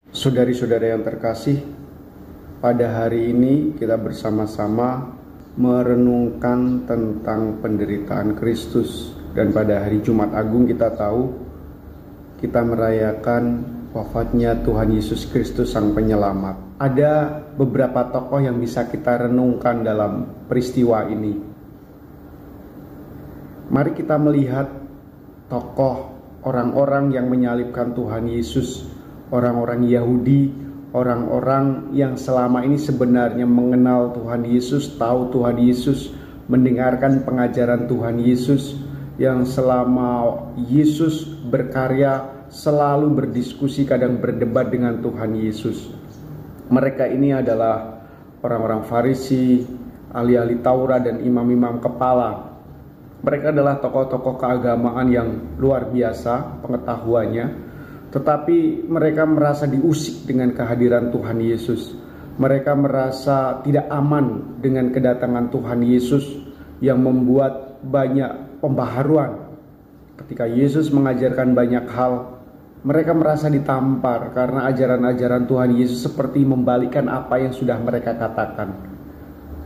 Saudari-saudara yang terkasih, pada hari ini kita bersama-sama merenungkan tentang penderitaan Kristus. Dan pada hari Jumat Agung kita tahu kita merayakan wafatnya Tuhan Yesus Kristus Sang Penyelamat. Ada beberapa tokoh yang bisa kita renungkan dalam peristiwa ini. Mari kita melihat tokoh orang-orang yang menyalibkan Tuhan Yesus, orang-orang Yahudi, orang-orang yang selama ini sebenarnya mengenal Tuhan Yesus, tahu Tuhan Yesus, mendengarkan pengajaran Tuhan Yesus, yang selama Yesus berkarya selalu berdiskusi, kadang berdebat dengan Tuhan Yesus. Mereka ini adalah orang-orang Farisi, ahli-ahli Taurat dan imam-imam kepala. Mereka adalah tokoh-tokoh keagamaan yang luar biasa pengetahuannya, tetapi mereka merasa diusik dengan kehadiran Tuhan Yesus. Mereka merasa tidak aman dengan kedatangan Tuhan Yesus yang membuat banyak pembaharuan. Ketika Yesus mengajarkan banyak hal, mereka merasa ditampar karena ajaran-ajaran Tuhan Yesus seperti membalikkan apa yang sudah mereka katakan.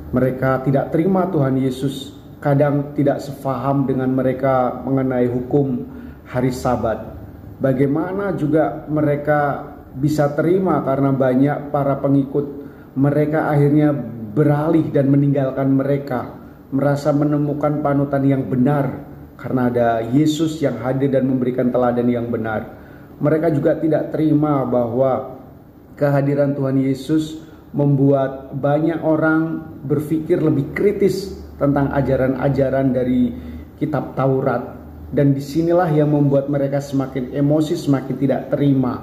Mereka tidak terima Tuhan Yesus, kadang tidak sefaham dengan mereka mengenai hukum hari Sabat. Bagaimana juga mereka bisa terima karena banyak para pengikut mereka akhirnya beralih dan meninggalkan mereka, merasa menemukan panutan yang benar karena ada Yesus yang hadir dan memberikan teladan yang benar. Mereka juga tidak terima bahwa kehadiran Tuhan Yesus membuat banyak orang berpikir lebih kritis tentang ajaran-ajaran dari kitab Taurat. Dan disinilah yang membuat mereka semakin emosi, semakin tidak terima.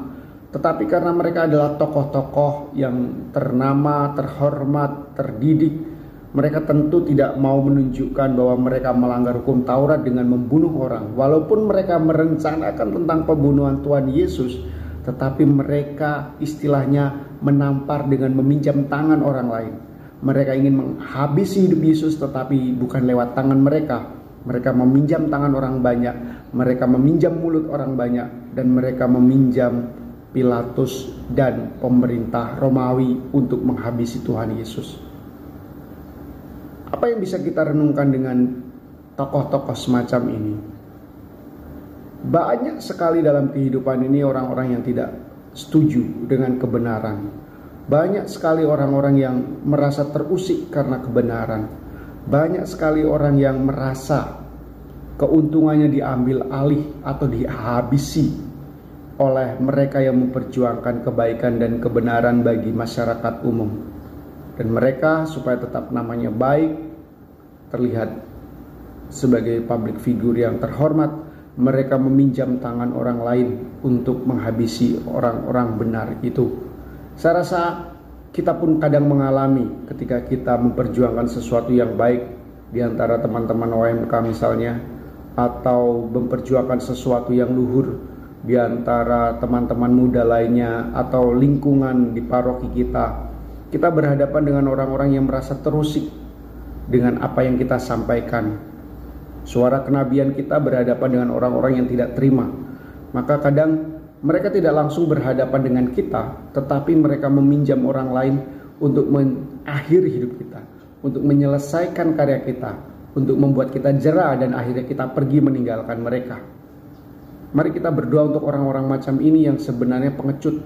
Tetapi karena mereka adalah tokoh-tokoh yang ternama, terhormat, terdidik, mereka tentu tidak mau menunjukkan bahwa mereka melanggar hukum Taurat dengan membunuh orang. Walaupun mereka merencanakan tentang pembunuhan Tuhan Yesus, tetapi mereka istilahnya menampar dengan meminjam tangan orang lain. Mereka ingin menghabisi hidup Yesus, tetapi bukan lewat tangan mereka. Mereka meminjam tangan orang banyak, mereka meminjam mulut orang banyak, dan mereka meminjam Pilatus dan pemerintah Romawi untuk menghabisi Tuhan Yesus. Apa yang bisa kita renungkan dengan tokoh-tokoh semacam ini? Banyak sekali dalam kehidupan ini orang-orang yang tidak setuju dengan kebenaran. Banyak sekali orang-orang yang merasa terusik karena kebenaran. Banyak sekali orang yang merasa keuntungannya diambil alih atau dihabisi oleh mereka yang memperjuangkan kebaikan dan kebenaran bagi masyarakat umum. Dan mereka supaya tetap namanya baik, terlihat sebagai public figure yang terhormat, mereka meminjam tangan orang lain untuk menghabisi orang-orang benar itu. Saya rasa kita pun kadang mengalami ketika kita memperjuangkan sesuatu yang baik di antara teman-teman OMK misalnya, atau memperjuangkan sesuatu yang luhur di antara teman-teman muda lainnya atau lingkungan di paroki kita. Kita berhadapan dengan orang-orang yang merasa terusik dengan apa yang kita sampaikan. Suara kenabian kita berhadapan dengan orang-orang yang tidak terima. Maka kadang mereka tidak langsung berhadapan dengan kita, tetapi mereka meminjam orang lain untuk mengakhiri hidup kita, untuk menyelesaikan karya kita, untuk membuat kita jera dan akhirnya kita pergi meninggalkan mereka. Mari kita berdoa untuk orang-orang macam ini yang sebenarnya pengecut,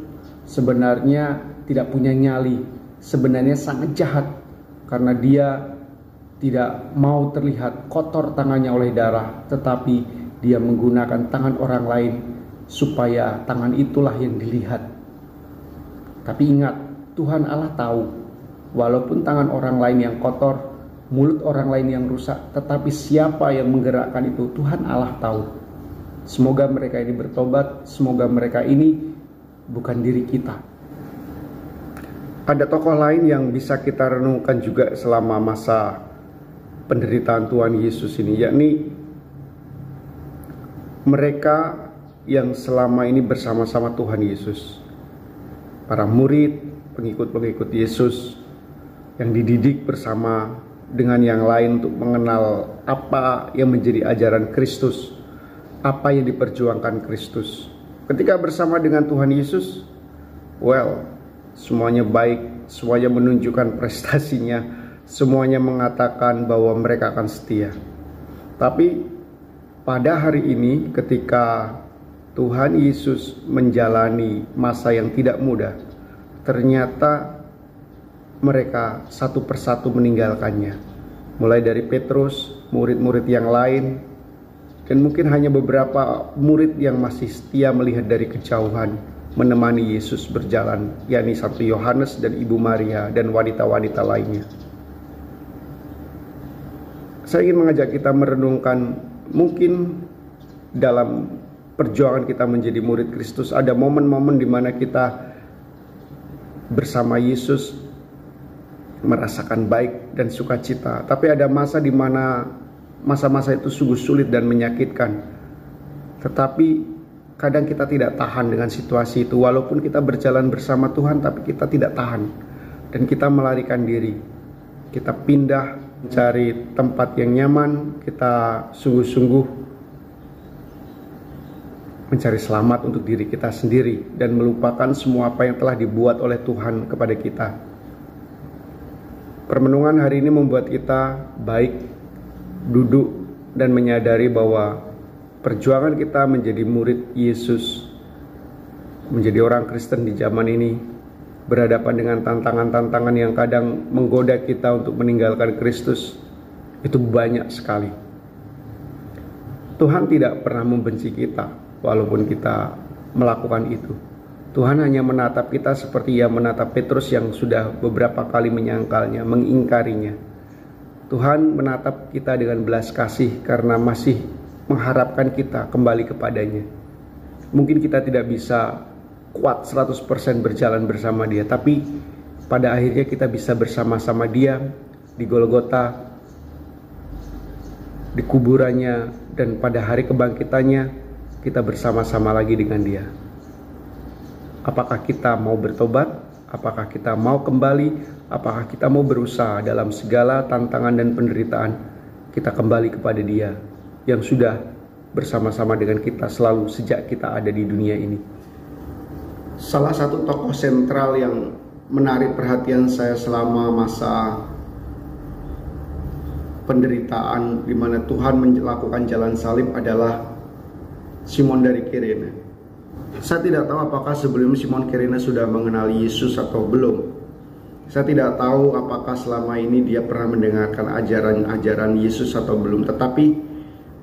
sebenarnya tidak punya nyali, sebenarnya sangat jahat karena dia tidak mau terlihat kotor tangannya oleh darah, tetapi dia menggunakan tangan orang lain supaya tangan itulah yang dilihat. Tapi ingat, Tuhan Allah tahu, walaupun tangan orang lain yang kotor, mulut orang lain yang rusak, tetapi siapa yang menggerakkan itu, Tuhan Allah tahu. Semoga mereka ini bertobat, semoga mereka ini bukan diri kita. Ada tokoh lain yang bisa kita renungkan juga selama masa penderitaan Tuhan Yesus ini, yakni mereka yang selama ini bersama-sama Tuhan Yesus. Para murid, pengikut-pengikut Yesus yang dididik bersama dengan yang lain untuk mengenal apa yang menjadi ajaran Kristus, apa yang diperjuangkan Kristus. Ketika bersama dengan Tuhan Yesus, semuanya baik, semuanya menunjukkan prestasinya, semuanya mengatakan bahwa mereka akan setia. Tapi pada hari ini ketika Tuhan Yesus menjalani masa yang tidak mudah, ternyata mereka satu persatu meninggalkannya. Mulai dari Petrus, murid-murid yang lain, dan mungkin hanya beberapa murid yang masih setia melihat dari kejauhan, menemani Yesus berjalan, yakni Santo Yohanes dan Ibu Maria dan wanita-wanita lainnya. Saya ingin mengajak kita merenungkan, mungkin dalam perjuangan kita menjadi murid Kristus ada momen-momen di mana kita bersama Yesus merasakan baik dan sukacita, tapi ada masa di mana masa-masa itu sungguh sulit dan menyakitkan. Tetapi kadang kita tidak tahan dengan situasi itu. Walaupun kita berjalan bersama Tuhan, tapi kita tidak tahan. Dan kita melarikan diri. Kita pindah mencari tempat yang nyaman. Kita sungguh-sungguh mencari selamat untuk diri kita sendiri. Dan melupakan semua apa yang telah dibuat oleh Tuhan kepada kita. Permenungan hari ini membuat kita baik duduk dan menyadari bahwa perjuangan kita menjadi murid Yesus, menjadi orang Kristen di zaman ini, berhadapan dengan tantangan-tantangan yang kadang menggoda kita untuk meninggalkan Kristus, itu banyak sekali. Tuhan tidak pernah membenci kita walaupun kita melakukan itu. Tuhan hanya menatap kita seperti Ia menatap Petrus yang sudah beberapa kali menyangkalnya, mengingkarinya. Tuhan menatap kita dengan belas kasih karena masih mengharapkan kita kembali kepadanya. Mungkin kita tidak bisa kuat 100% berjalan bersama Dia, tapi pada akhirnya kita bisa bersama-sama Dia di Golgota, di kuburannya, dan pada hari kebangkitannya kita bersama-sama lagi dengan Dia. Apakah kita mau bertobat? Apakah kita mau kembali? Apakah kita mau berusaha dalam segala tantangan dan penderitaan kita kembali kepada Dia yang sudah bersama-sama dengan kita selalu sejak kita ada di dunia ini? Salah satu tokoh sentral yang menarik perhatian saya selama masa penderitaan di mana Tuhan melakukan jalan salib adalah Simon dari Kirene. Saya tidak tahu apakah sebelum Simon Kirene sudah mengenali Yesus atau belum. Saya tidak tahu apakah selama ini dia pernah mendengarkan ajaran-ajaran Yesus atau belum. Tetapi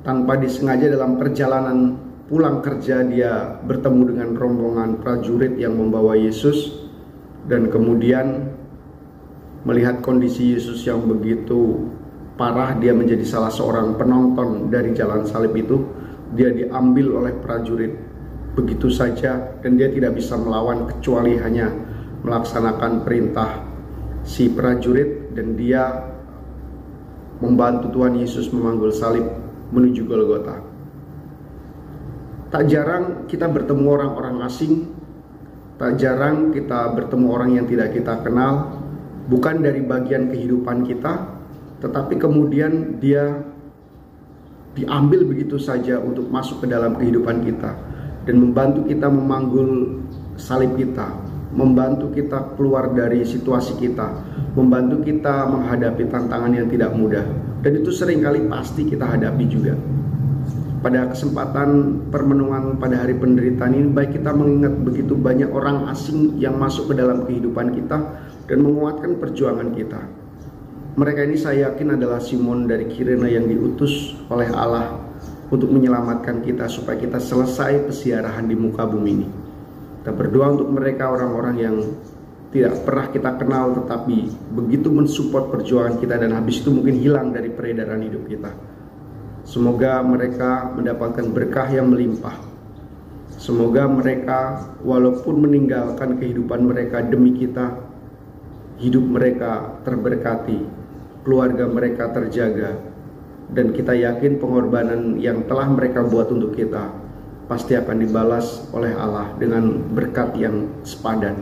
tanpa disengaja dalam perjalanan pulang kerja dia bertemu dengan rombongan prajurit yang membawa Yesus. Dan kemudian melihat kondisi Yesus yang begitu parah, dia menjadi salah seorang penonton dari jalan salib itu. Dia diambil oleh prajurit begitu saja dan dia tidak bisa melawan kecuali hanya melaksanakan perintah si prajurit, dan dia membantu Tuhan Yesus memanggul salib menuju Golgota. Tak jarang kita bertemu orang-orang asing, tak jarang kita bertemu orang yang tidak kita kenal, bukan dari bagian kehidupan kita, tetapi kemudian dia diambil begitu saja untuk masuk ke dalam kehidupan kita dan membantu kita memanggul salib kita, membantu kita keluar dari situasi kita, membantu kita menghadapi tantangan yang tidak mudah. Dan itu seringkali pasti kita hadapi juga. Pada kesempatan permenungan pada hari penderitaan ini, baik kita mengingat begitu banyak orang asing yang masuk ke dalam kehidupan kita dan menguatkan perjuangan kita. Mereka ini saya yakin adalah Simon dari Kirene yang diutus oleh Allah untuk menyelamatkan kita supaya kita selesai pesiarahan di muka bumi ini. Kita berdoa untuk mereka, orang-orang yang tidak pernah kita kenal tetapi begitu mensupport perjuangan kita dan habis itu mungkin hilang dari peredaran hidup kita. Semoga mereka mendapatkan berkah yang melimpah. Semoga mereka walaupun meninggalkan kehidupan mereka demi kita, hidup mereka terberkati, keluarga mereka terjaga, dan kita yakin pengorbanan yang telah mereka buat untuk kita pasti akan dibalas oleh Allah dengan berkat yang sepadan.